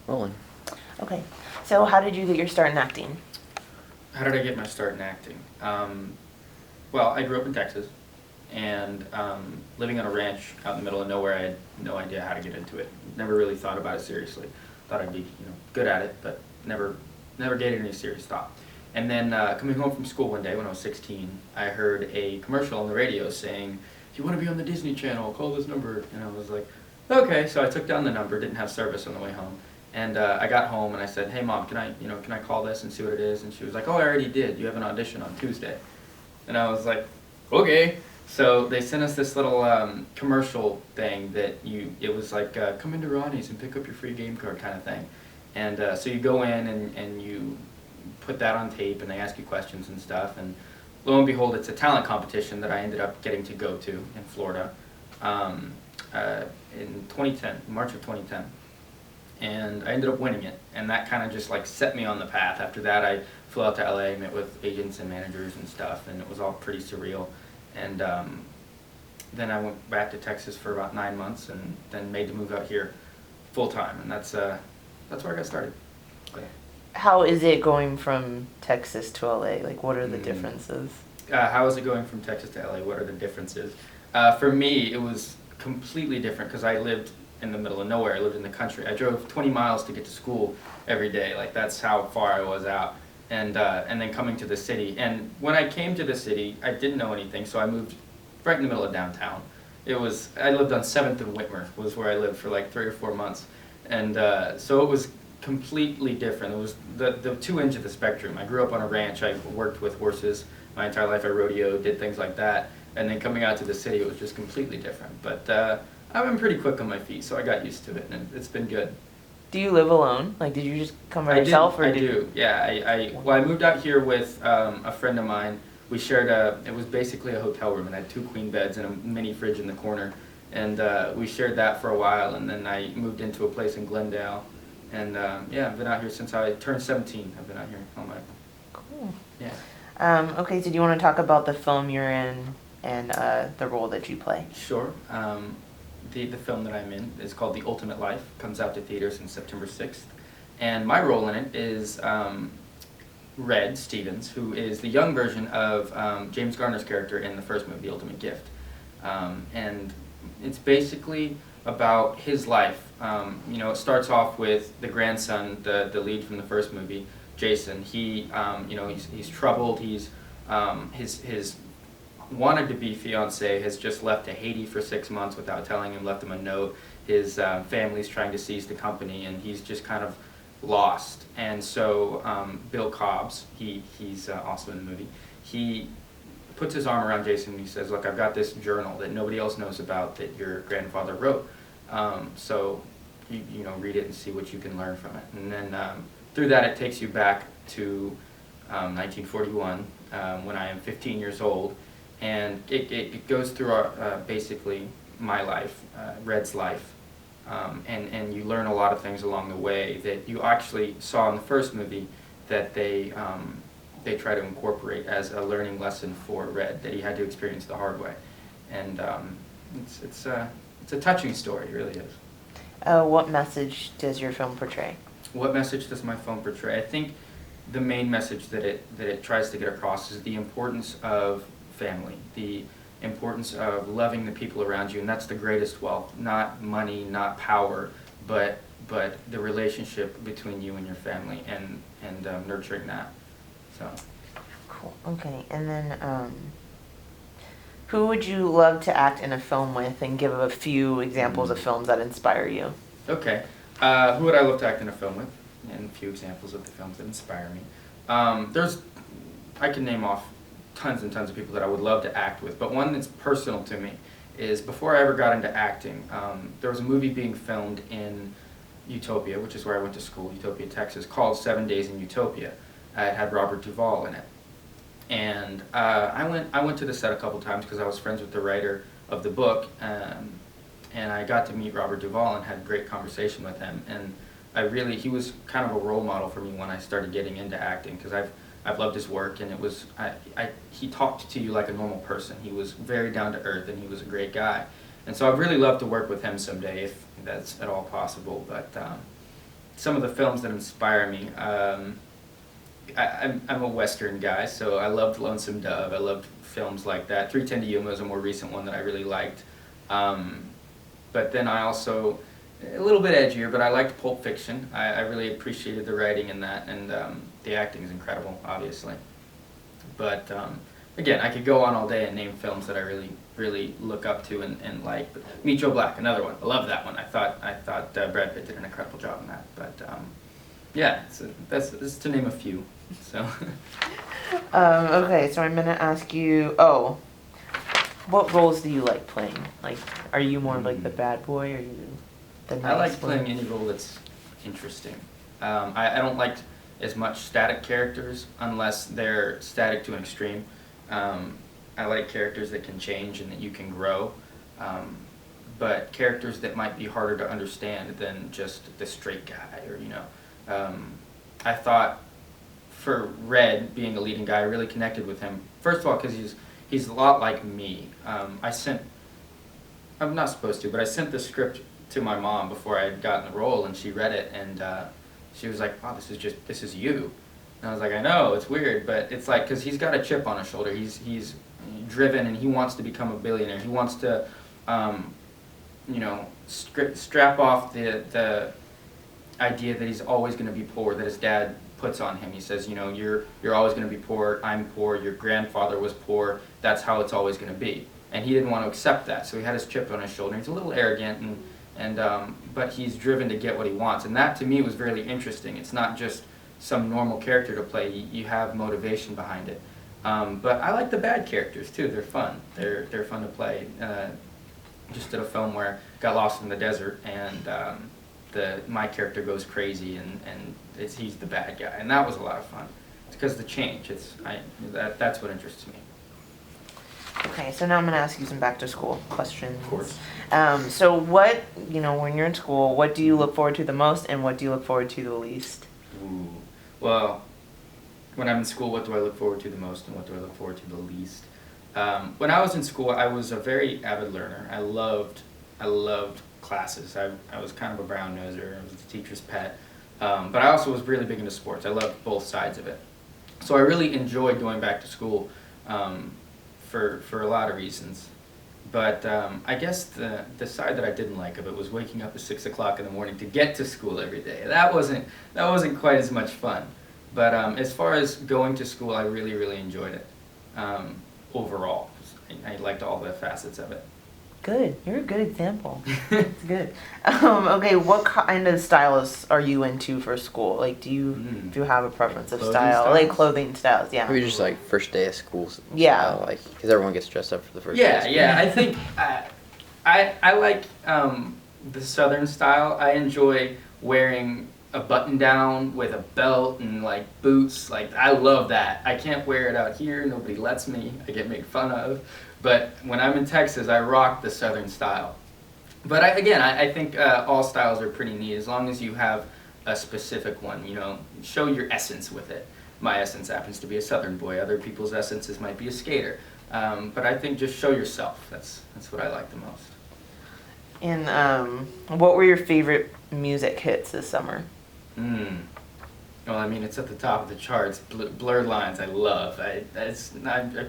rolling. Okay. So how did you get your start in acting? How did I get my start in acting? Well, I grew up in Texas, and living on a ranch out in the middle of nowhere, I had no idea how to get into it. Never really thought about it seriously. Thought I'd be, good at it, but never gave it any serious thought. And then coming home from school one day when I was 16, I heard a commercial on the radio saying, "If you want to be on the Disney Channel, call this number." And I was like, okay. So I took down the number, didn't have service on the way home. And I got home and I said, "Hey Mom, can I call this and see what it is?" And she was like, "Oh, I already did. You have an audition on Tuesday." And I was like, okay. So they sent us this little commercial thing that it was like, come into Ronnie's and pick up your free game card kind of thing. And so you go in and you put that on tape and they ask you questions and stuff. And lo and behold, it's a talent competition that I ended up getting to go to in Florida in 2010, March of 2010. And I ended up winning it, and that kind of just like set me on the path. After that, I flew out to LA, met with agents and managers and stuff, and it was all pretty surreal. And then I went back to Texas for about 9 months, and then made the move out here full time, and that's where I got started. How is it going from Texas to LA? Like, what are the differences? How is it going from Texas to LA? What are the differences? For me, it was completely different because I lived in the middle of nowhere. I lived in the country. I drove 20 miles to get to school every day. Like, that's how far I was out. And then coming to the city. And when I came to the city, I didn't know anything, so I moved right in the middle of downtown. I lived on 7th and Whitmer, was where I lived for like 3 or 4 months. And so it was completely different. It was the two ends of the spectrum. I grew up on a ranch. I worked with horses my entire life. I rodeoed, did things like that. And then coming out to the city, it was just completely different. But I've been pretty quick on my feet, so I got used to it, and it's been good. Do you live alone? Like, did you just come by yourself? I do, yeah. I moved out here with a friend of mine. We shared it was basically a hotel room, and I had 2 queen beds and a mini fridge in the corner. And we shared that for a while, and then I moved into a place in Glendale. And yeah, I've been out here since I turned 17. I've been out here all my life. Cool. Yeah. Okay, so do you want to talk about the film you're in and the role that you play? Sure. The film that I'm in is called The Ultimate Life. Comes out to theaters on September 6th. And my role in it is Red Stevens, who is the young version of James Garner's character in the first movie, The Ultimate Gift. And it's basically about his life. It starts off with the grandson, the lead from the first movie, Jason. He's troubled. His wanted to be fiance has just left to Haiti for 6 months without telling him, left him a note. His family's trying to seize the company, and he's just kind of lost. And so Bill Cobbs, he's also in the movie, he puts his arm around Jason and he says, "Look, I've got this journal that nobody else knows about that your grandfather wrote. So read it and see what you can learn from it." And then through that, it takes you back to 1941 when I am 15 years old. And it goes through basically my life, Red's life, and you learn a lot of things along the way that you actually saw in the first movie that they try to incorporate as a learning lesson for Red that he had to experience the hard way, and it's a touching story, it really is. What message does your film portray? What message does my film portray? I think the main message that it tries to get across is the importance of family, the importance of loving the people around you, and that's the greatest wealth. Not money, not power, but the relationship between you and your family, and nurturing that. So. Cool. Okay, and then who would you love to act in a film with, and give a few examples of films that inspire you? Okay, who would I love to act in a film with? And a few examples of the films that inspire me. I can name off tons and tons of people that I would love to act with, but one that's personal to me is before I ever got into acting, there was a movie being filmed in Utopia, which is where I went to school, Utopia, Texas, called 7 Days in Utopia. It had Robert Duvall in it. And I went to the set a couple times because I was friends with the writer of the book, and I got to meet Robert Duvall and had a great conversation with him. And he was kind of a role model for me when I started getting into acting, because I've loved his work, and he talked to you like a normal person. He was very down to earth, and he was a great guy. And so I'd really love to work with him someday if that's at all possible. But some of the films that inspire me. I'm a Western guy, so I loved Lonesome Dove. I loved films like that. 3:10 to Yuma is a more recent one that I really liked. But then I also, a little bit edgier, but I liked Pulp Fiction. I really appreciated the writing in that, and the acting is incredible, obviously. But again, I could go on all day and name films that I really, really look up to and like. But Meet Joe Black, another one. I love that one. I thought Brad Pitt did an incredible job in that. But yeah, that's to name a few. So. Okay, so I'm gonna ask you. Oh, what roles do you like playing? Like, are you more like the bad boy, or are you the nice I like one? playing any role that's interesting. I don't like as much static characters unless they're static to an extreme. I like characters that can change and that you can grow, but characters that might be harder to understand than just the straight guy, or I thought for Red being a leading guy, I really connected with him. First of all, because he's a lot like me. I'm not supposed to, but I sent the script to my mom before I had gotten the role, and she read it, and she was like, "Wow, this is you." And I was like, "I know, it's weird, but it's like, because he's got a chip on his shoulder. He's driven, and he wants to become a billionaire. He wants to, strap off the idea that he's always going to be poor, that his dad puts on him. He says, you're always going to be poor. I'm poor. Your grandfather was poor. That's how it's always going to be." And he didn't want to accept that, so he had his chip on his shoulder. He's a little arrogant, but he's driven to get what he wants, and that to me was really interesting. It's not just some normal character to play. You have motivation behind it. But I like the bad characters too. They're fun. They're fun to play. Just did a film where I got lost in the desert, and my character goes crazy, and he's the bad guy, and that was a lot of fun. It's because the change. That's what interests me. Okay, so now I'm gonna ask you some back to school questions. Of course. So what, when you're in school, what do you look forward to the most, and what do you look forward to the least? Ooh. Well, when I'm in school, what do I look forward to the most, and what do I look forward to the least? When I was in school, I was a very avid learner. I loved classes. I was kind of a brown noser. I was the teacher's pet. But I also was really big into sports. I loved both sides of it. So I really enjoyed going back to school for a lot of reasons. But I guess the side that I didn't like of it was waking up at 6 o'clock in the morning to get to school every day. That wasn't quite as much fun. But as far as going to school, I really, really enjoyed it overall. I liked all the facets of it. Good. You're a good example. It's good. Okay, what kind of styles are you into for school? Like, do you have a preference of Clothing style? styles? Like clothing styles, yeah. Maybe just like first day of school Yeah. style, like, because everyone gets dressed up for the first day of school. Yeah. I think I like the Southern style. I enjoy wearing a button down with a belt and like boots. Like, I love that. I can't wear it out here. Nobody lets me. I get made fun of. But when I'm in Texas, I rock the Southern style. But I think all styles are pretty neat as long as you have a specific one. Show your essence with it. My essence happens to be a Southern boy. Other people's essences might be a skater. But I think just show yourself. That's what I like the most. And what were your favorite music hits this summer? Well, I mean, it's at the top of the charts. Blurred Lines, I love. I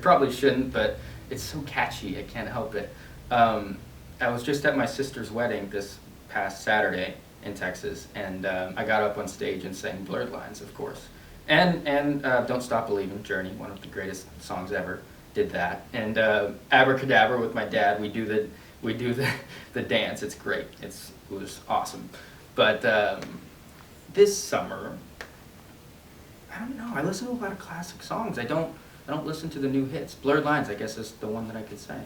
probably shouldn't, but it's so catchy. I can't help it. I was just at my sister's wedding this past Saturday in Texas, and I got up on stage and sang Blurred Lines, of course. And Don't Stop Believin', Journey, one of the greatest songs ever, did that. And Abracadabra with my dad, we do the dance. It's great. It was awesome. But this summer, I don't know. I listen to a lot of classic songs. I don't listen to the new hits. Blurred Lines, I guess, is the one that I could say.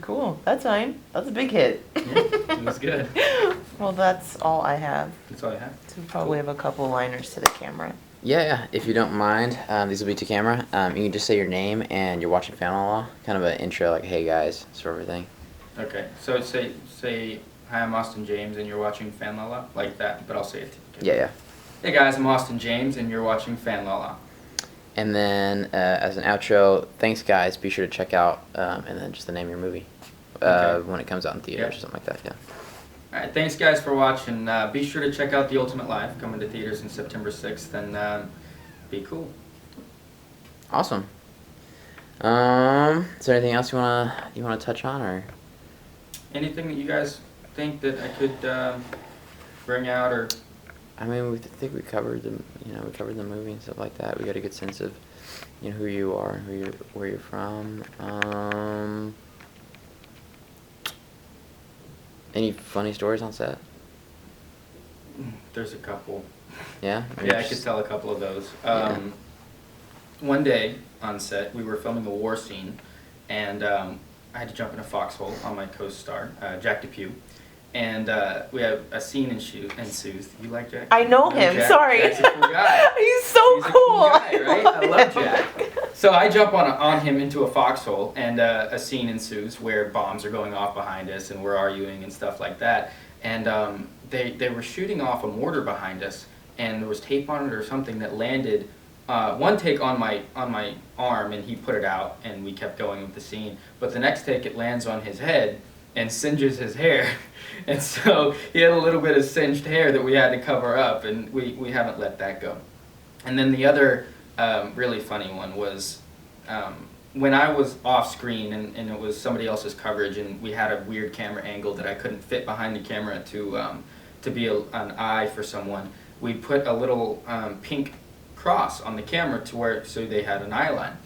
Cool. That's fine. That's a big hit. Yeah, it was good. Well, that's all I have. That's all I have. So we probably have a couple liners to the camera. Yeah. If you don't mind, these will be to camera. You can just say your name and you're watching Family Law. Kind of an intro, like, hey guys, sort of thing. Okay. So say, hi, I'm Austin James, and you're watching Fan La La, like that, but I'll say it to you. Yeah. Hey guys, I'm Austin James, and you're watching Fan La La. And then as an outro, thanks guys. Be sure to check out, and then just the name of your movie Okay. when it comes out in theaters Yeah. or something like that. Yeah. All right, thanks guys for watching. Be sure to check out The Ultimate Life, coming to theaters on September 6th, and be cool. Awesome. Is there anything else you wanna touch on, or? Anything that you guys think that I could bring out, or I mean, I think we covered we covered the movie and stuff like that. We got a good sense of, who you are, where you're from. Any funny stories on set? there's a couple. Yeah. Yeah, I could tell a couple of those. One day on set, we were filming a war scene, and I had to jump in a foxhole on my co-star, Jack Depew. And we have a scene ensues. You like Jack? I know him. Jack? Sorry. Jack's a cool guy. He's so He's a cool. cool guy, right? I love Jack. So I jump on him into a foxhole, and a scene ensues where bombs are going off behind us, and we're arguing and stuff like that. And they were shooting off a mortar behind us, and there was tape on it or something that landed. One take on my arm, and he put it out, and we kept going with the scene. But the next take, it lands on his head and singes his hair, and so he had a little bit of singed hair that we had to cover up, and we haven't let that go. And then the other really funny one was when I was off screen and it was somebody else's coverage, and we had a weird camera angle that I couldn't fit behind the camera to be an eye for someone. We put a little pink cross on the camera so they had an eye line.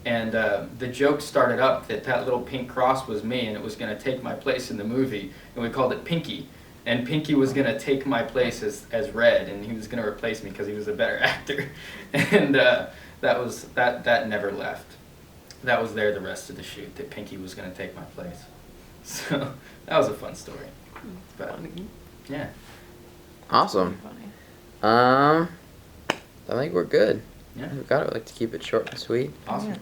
And the joke started up that little pink cross was me, and it was going to take my place in the movie, and we called it Pinky. And Pinky was going to take my place as Red, and he was going to replace me because he was a better actor. And that never left. That was there the rest of the shoot, that Pinky was going to take my place. So that was a fun story. But yeah. Awesome. I think we're good. Yeah. We've got it. Like to keep it short and sweet. Awesome.